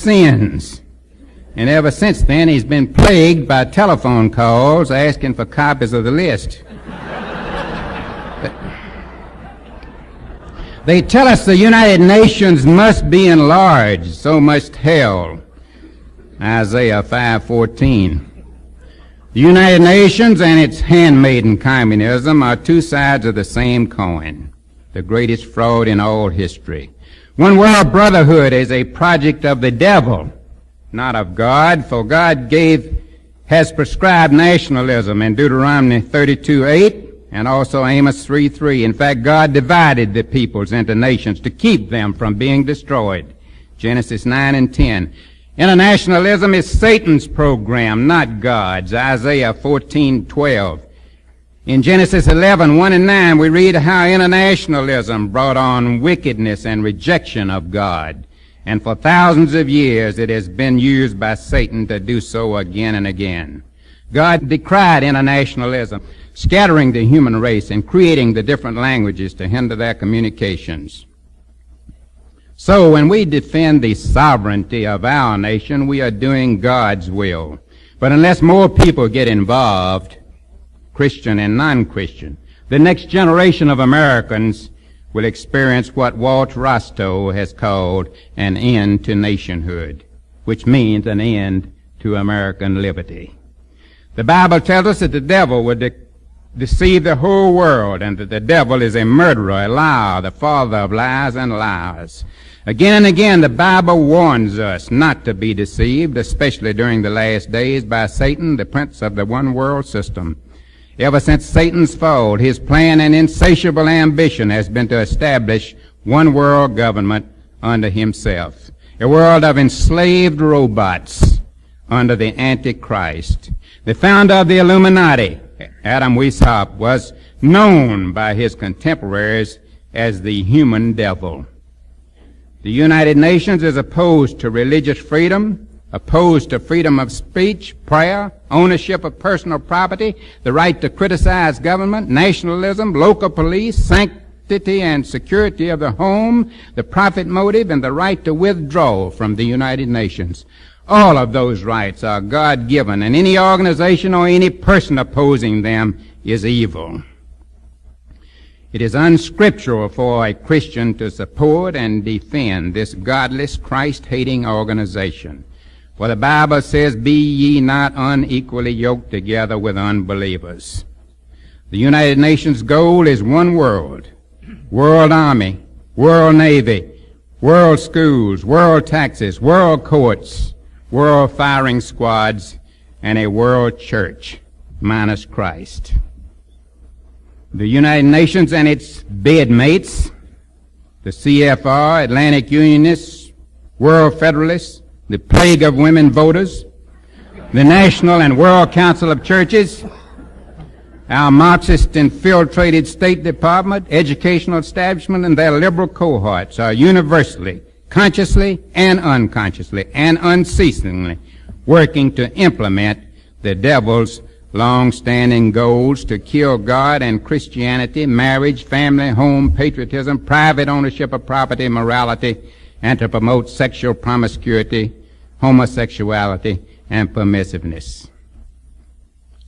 sins. And ever since then, he's been plagued by telephone calls asking for copies of the list. They tell us the United Nations must be enlarged, so must hell. Isaiah 5:14. The United Nations and its handmaiden communism are two sides of the same coin, the greatest fraud in all history. One world brotherhood is a project of the devil, not of God, for God has prescribed nationalism in Deuteronomy 32:8 and also Amos 3:3. In fact, God divided the peoples into nations to keep them from being destroyed. Genesis 9 and 10. Internationalism is Satan's program, not God's. Isaiah 14:12. In Genesis 11:1 and 9, we read how internationalism brought on wickedness and rejection of God. And for thousands of years, it has been used by Satan to do so again and again. God decried internationalism, scattering the human race and creating the different languages to hinder their communications. So when we defend the sovereignty of our nation, we are doing God's will. But unless more people get involved, Christian and non-Christian, the next generation of Americans will experience what Walt Rostow has called an end to nationhood, which means an end to American liberty. The Bible tells us that the devil would deceive the whole world, and that the devil is a murderer, a liar, the father of lies and liars. Again and again, the Bible warns us not to be deceived, especially during the last days, by Satan, the prince of the one world system. Ever since Satan's fall, his plan and insatiable ambition has been to establish one world government under himself, a world of enslaved robots under the Antichrist. The founder of the Illuminati, Adam Weishaupt, was known by his contemporaries as the human devil. The United Nations is opposed to religious freedom, opposed to freedom of speech, prayer, ownership of personal property, the right to criticize government, nationalism, local police, sanctity and security of the home, the profit motive, and the right to withdraw from the United Nations. All of those rights are God-given, and any organization or any person opposing them is evil. It is unscriptural for a Christian to support and defend this godless, Christ-hating organization. For the Bible says, "Be ye not unequally yoked together with unbelievers." The United Nations goal is one world, world army, world navy, world schools, world taxes, world courts, world firing squads, and a world church, minus Christ. The United Nations and its bedmates, the CFR, Atlantic Unionists, World Federalists, the Plague of Women Voters, the National and World Council of Churches, our Marxist infiltrated State Department, educational establishment, and their liberal cohorts are universally, consciously and unconsciously and unceasingly working to implement the devil's long-standing goals to kill God and Christianity, marriage, family, home, patriotism, private ownership of property, morality, and to promote sexual promiscuity, homosexuality, and permissiveness.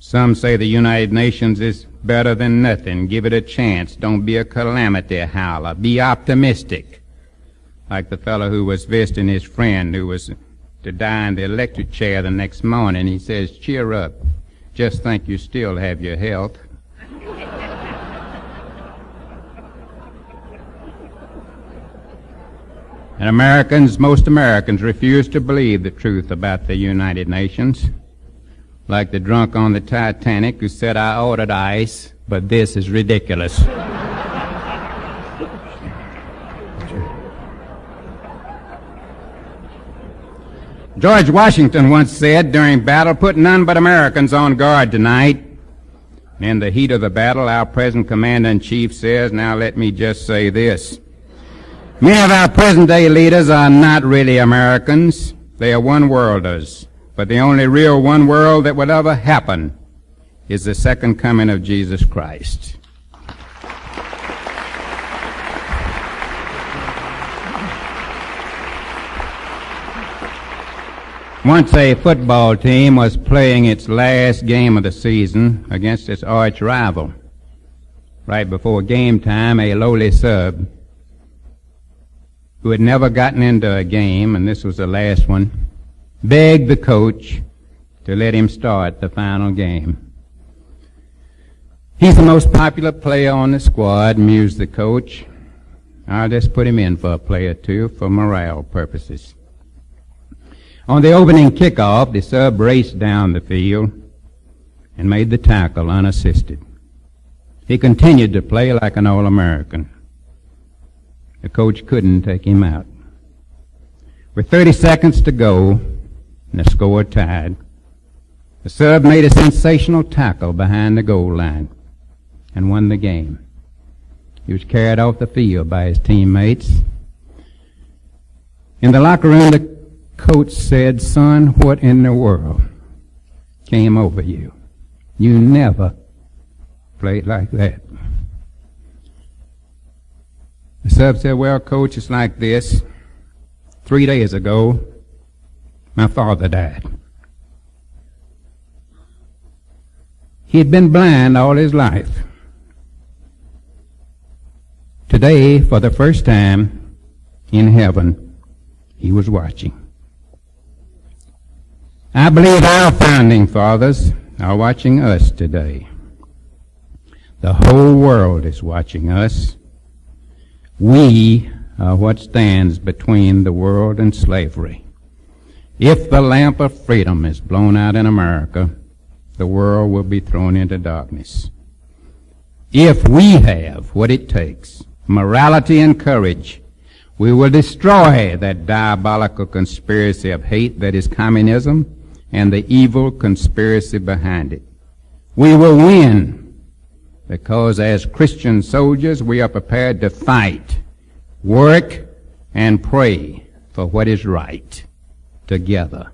Some say the United Nations is better than nothing. Give it a chance. Don't be a calamity howler. Be optimistic. Like the fellow who was visiting his friend who was to die in the electric chair the next morning. He says, "Cheer up. Just think you still have your health." And most Americans refuse to believe the truth about the United Nations. Like the drunk on the Titanic who said, "I ordered ice, but this is ridiculous." George Washington once said during battle, "Put none but Americans on guard tonight." In the heat of the battle, our present commander-in-chief says, "Now let me just say this. Many of our present-day leaders are not really Americans. They are one-worlders. But the only real one world that will ever happen is the second coming of Jesus Christ." Once a football team was playing its last game of the season against its arch rival. Right before game time, a lowly sub who had never gotten into a game, and this was the last one, begged the coach to let him start the final game. He's the most popular player on the squad, mused the coach. I'll just put him in for a play or two for morale purposes. On the opening kickoff, the sub raced down the field and made the tackle unassisted. He continued to play like an All-American. The coach couldn't take him out. With 30 seconds to go and the score tied, the sub made a sensational tackle behind the goal line and won the game. He was carried off the field by his teammates. In the locker room, the coach said, "Son, what in the world came over you? You never played like that." The sub said, "Well, Coach, it's like this. 3 days ago, my father died. He had been blind all his life. Today, for the first time in heaven, he was watching." I believe our founding fathers are watching us today. The whole world is watching us. We are what stands between the world and slavery. If the lamp of freedom is blown out in America, the world will be thrown into darkness. If we have what it takes, morality and courage, we will destroy that diabolical conspiracy of hate that is communism and the evil conspiracy behind it. We will win because as Christian soldiers we are prepared to fight, work, and pray for what is right together.